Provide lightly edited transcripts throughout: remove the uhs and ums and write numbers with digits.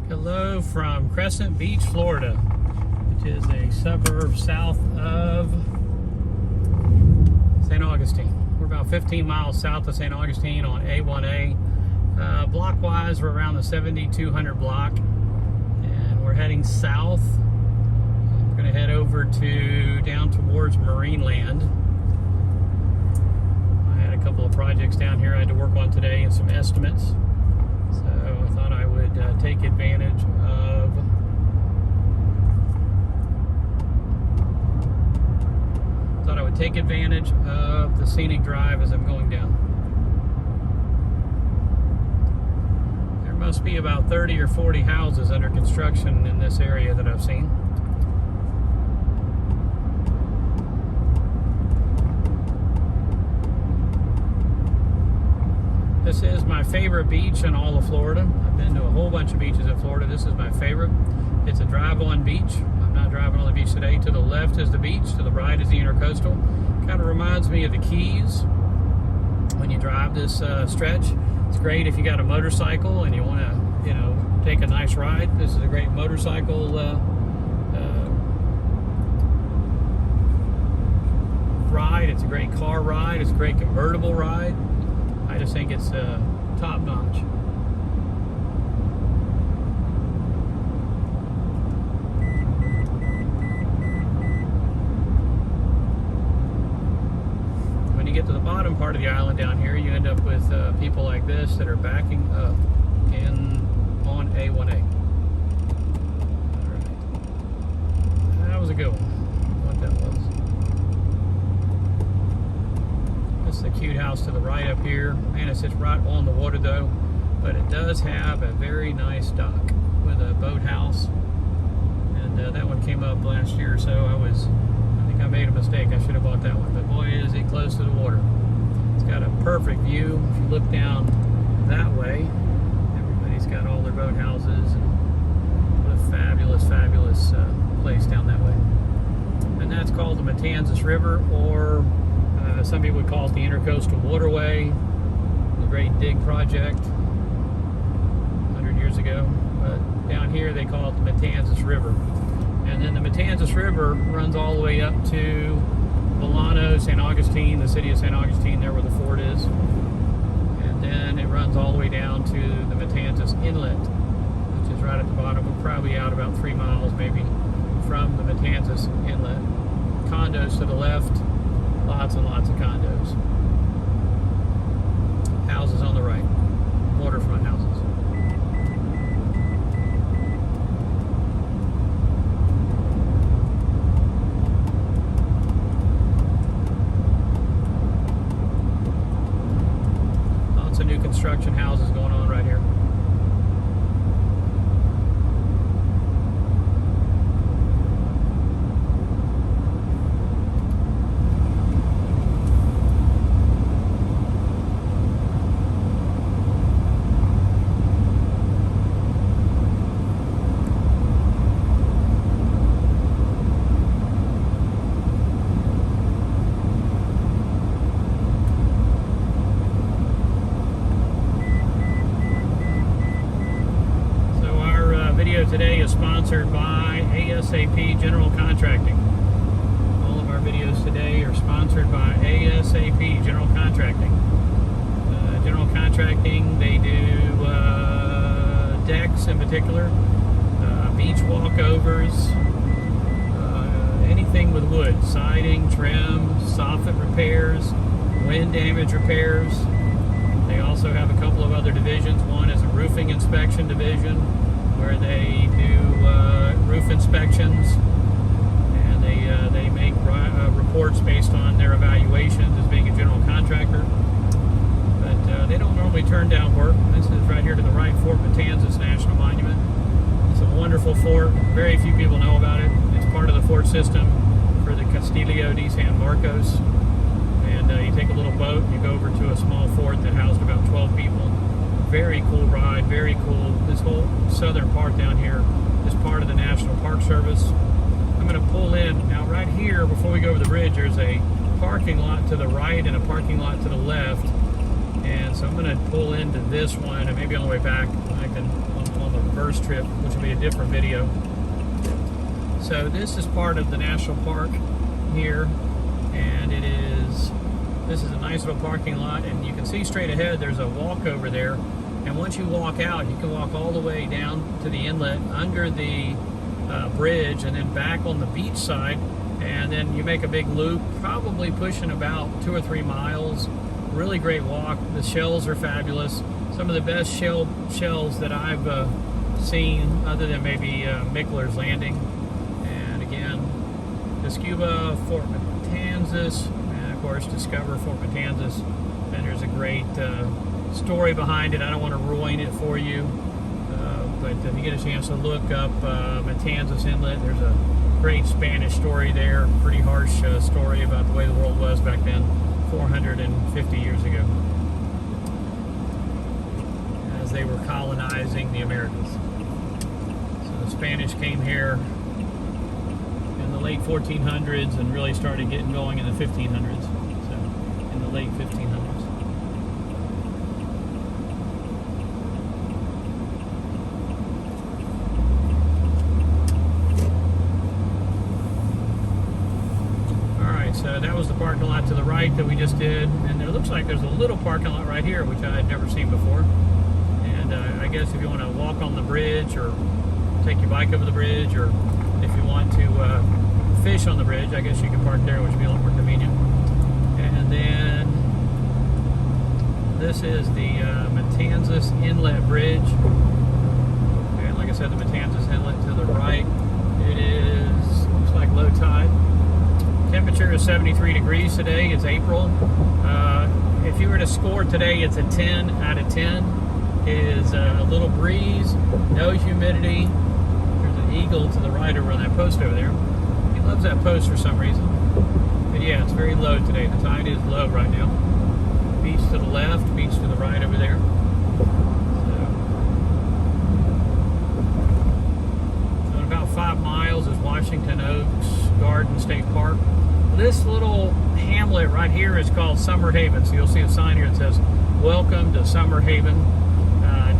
Hello from Crescent Beach, Florida, which is a suburb south of St. Augustine. We're about 15 miles south of St. Augustine on A1A. Block-wise, we're around the 7200 block, and we're heading south. We're going to head over to down towards Marineland. I had a couple of projects down here I had to work on today and some estimates. So I thought I would take advantage of the scenic drive as I'm going down. There must be about 30 or 40 houses under construction in this area that I've seen. This is my favorite beach in all of Florida. I've been to a whole bunch of beaches in Florida. This is my favorite. It's a drive-on beach. I'm not driving on the beach today. To the left is the beach. To the right is the Intercoastal. Kind of reminds me of the Keys when you drive this stretch. It's great if you got a motorcycle and you want to, take a nice ride. This is a great motorcycle ride. It's a great car ride. It's a great convertible ride. I just think it's top notch. When you get to the bottom part of the island down here, you end up with people like this that are backing up on A1A. All right. That was a good one. What that was. That's the cute house to the right up here. Man, it sits right on the water though, but it does have a very nice dock with a boathouse, and that one came up last year or so. I think I made a mistake. I should have bought that one, but boy, is it close to the water. It's got a perfect view. If you look down that way, everybody's got all their boathouses, and what a fabulous, fabulous place down that way. And that's called the Matanzas River, or some people would call it the Intercoastal Waterway. The great dig project 100 years ago. But down here they call it the Matanzas River. And then the Matanzas River runs all the way up to Milano, St. Augustine, the city of St. Augustine, there where the fort is. And then it runs all the way down to the Matanzas Inlet, which is right at the bottom. We're probably out about 3 miles maybe from the Matanzas Inlet. Condos to the left. Lots and lots of condos. Houses on the right. Waterfront houses. Lots of new construction houses going on right here. Today is sponsored by ASAP General Contracting. All of our videos today are sponsored by ASAP General Contracting. General Contracting, they do decks in particular, beach walkovers, anything with wood, siding, trim, soffit repairs, wind damage repairs. They also have a couple of other divisions. One is a roofing inspection division, where they do roof inspections, and they make reports based on their evaluations as being a general contractor. But they don't normally turn down work. This is right here to the right, Fort Potanzas National Monument. It's a wonderful fort. Very few people know about it. It's part of the fort system for the Castillo de San Marcos. And you take a little boat, you go over to a small fort that housed about 12 people. Very cool ride, very cool. This whole southern part down here is part of the National Park Service. I'm going to pull in. Now right here, before we go over the bridge, there's a parking lot to the right and a parking lot to the left. And so I'm going to pull into this one, and maybe on the way back, I can, on the reverse trip, which will be a different video. So this is part of the national park here, and this is a nice little parking lot, and you can see straight ahead there's a walk over there, and once you walk out, you can walk all the way down to the inlet under the bridge and then back on the beach side, and then you make a big loop, probably pushing about 2 or 3 miles. Really great walk. The shells are fabulous. Some of the best shells that I've seen, other than maybe Mickler's Landing. And again, Discover Fort Matanzas, and of course Discover Fort Matanzas. And there's a great story behind it. I don't want to ruin it for you, but if you get a chance to look up Matanzas Inlet, there's a great Spanish story there. Pretty harsh story about the way the world was back then, 450 years ago, as they were colonizing the Americas. So the Spanish came here in the late 1400s and really started getting going in the 1500s. So in the late 1500s. So that was the parking lot to the right that we just did, and it looks like there's a little parking lot right here, which I had never seen before. And I guess if you want to walk on the bridge or take your bike over the bridge, or if you want to fish on the bridge, I guess you can park there, which would be a lot more convenient. And then this is the Matanzas Inlet Bridge. And like I said, the Matanzas Inlet to the right. It is, looks like low tide. Temperature is 73 degrees today. It's April. If you were to score today, it's a 10 out of 10. It is a little breeze, no humidity. There's an eagle to the right over on that post over there. He loves that post for some reason. But yeah, it's very low today. The tide is low right now. Beach to the left, beach to the right over there. So in about 5 miles is Washington Oaks Garden State Park. This little hamlet right here is called Summer Haven. So you'll see a sign here that says, "Welcome to Summer Haven."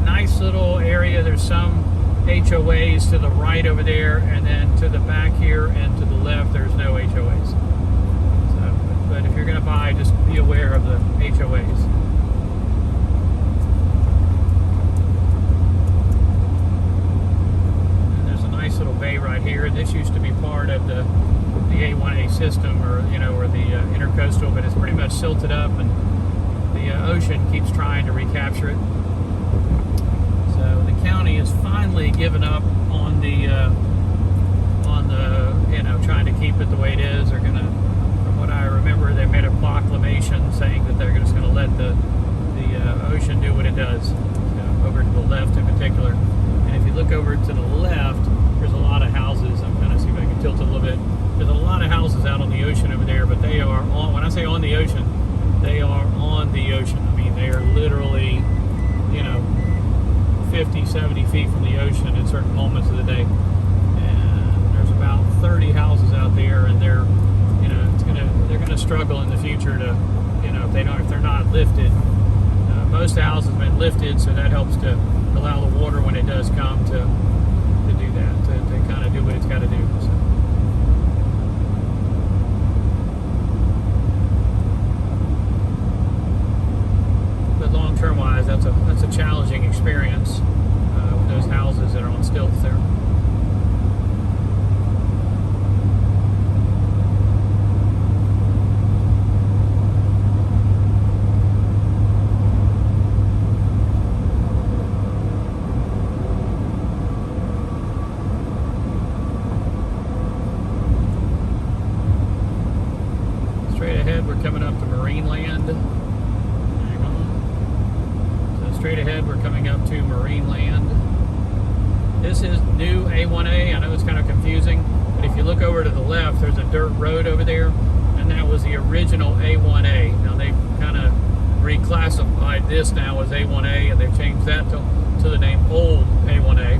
Nice little area. There's some HOAs to the right over there, and then to the back here and to the left, there's no HOAs. So, but if you're going to buy, just be aware of the HOAs. And there's a nice little bay right here. This used to be part of the A1A system, or the intercoastal, but it's pretty much silted up, and the ocean keeps trying to recapture it. So the county has finally given up on the trying to keep it the way it is. They're gonna, from what I remember, they made a proclamation saying that they're just gonna let the ocean do what it does. Over to the left in particular, and if you look over to the left, there's a lot of houses. I'm kind of see if I can tilt it a little bit. There's a lot of houses out on the ocean over there, but they are on, when I say on the ocean, they are on the ocean. I mean, they are literally, 50, 70 feet from the ocean at certain moments of the day. And there's about 30 houses out there, and they're gonna struggle in the future to, if they're not lifted. Most of the houses have been lifted, so that helps to allow the water when it does come to do that, to kind of do what it's got to do. So. Long-term wise, that's a challenging experience with those houses that are on stilts there. Straight ahead, we're coming up to Marine Land. Straight ahead, we're coming up to Marine Land. This is new A1A. I know it's kind of confusing, but if you look over to the left, there's a dirt road over there, and that was the original A1A. Now they've kind of reclassified this now as A1A, and they've changed that to the name Old A1A.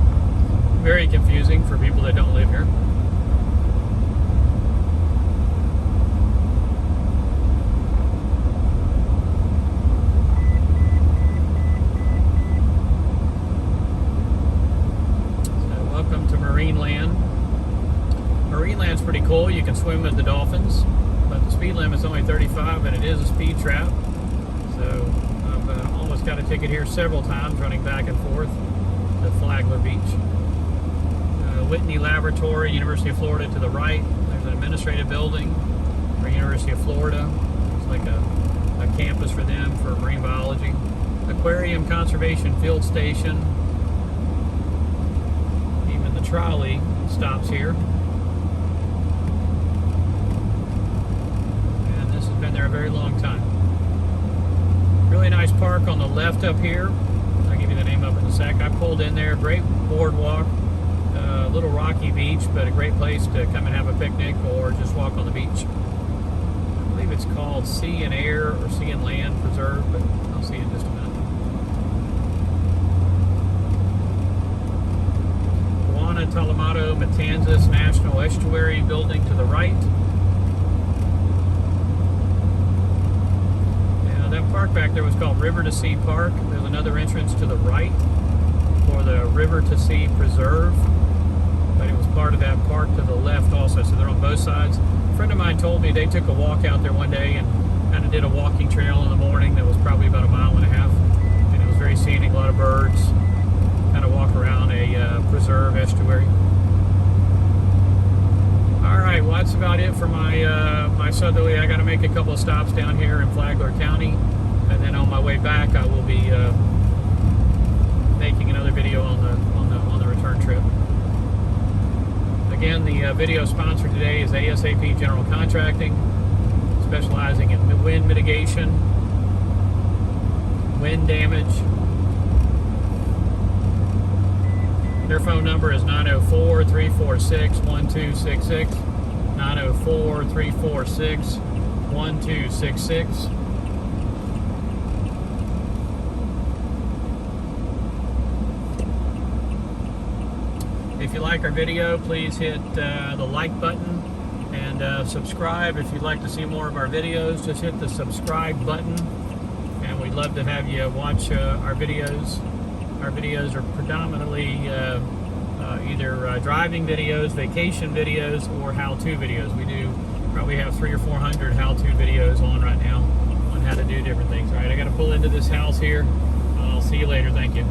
Very confusing for people that don't live here. can swim with the dolphins, but the speed limit is only 35, and it is a speed trap. So I've almost got a ticket here several times, running back and forth to Flagler Beach. Whitney Laboratory, University of Florida to the right. There's an administrative building for University of Florida. It's like a campus for them for marine biology. Aquarium Conservation Field Station. Even the trolley stops here. And this has been there a very long time. Really nice park on the left up here. I'll give you the name of it in a sec. I pulled in there. Great boardwalk. A little rocky beach, but a great place to come and have a picnic or just walk on the beach. I believe it's called Sea and Air or Sea and Land Preserve, but I'll see you in just a minute. Guantanamo Matanzas National Estuary building to the right. Now that park back there was called River to Sea Park. There's another entrance to the right for the River to Sea Preserve. But it was part of that park to the left also, so they're on both sides. A friend of mine told me they took a walk out there one day and kind of did a walking trail in the morning that was probably about 1.5 miles, and it was very scenic, a lot of birds, kind of walk around a preserve estuary. Alright, well that's about it for my southerly. I got to make a couple of stops down here in Flagler County, and then on my way back I will be making another video on the return trip. Again, the video sponsor today is ASAP General Contracting, specializing in wind mitigation, wind damage. Their phone number is 904-346-1266, 904-346-1266. If you like our video, please hit the like button and subscribe. If you'd like to see more of our videos, just hit the subscribe button, and we'd love to have you watch our videos. Our videos are predominantly either driving videos, vacation videos, or how-to videos. We do probably have 300 or 400 how-to videos on right now on how to do different things. All right, I got to pull into this house here. I'll see you later. Thank you.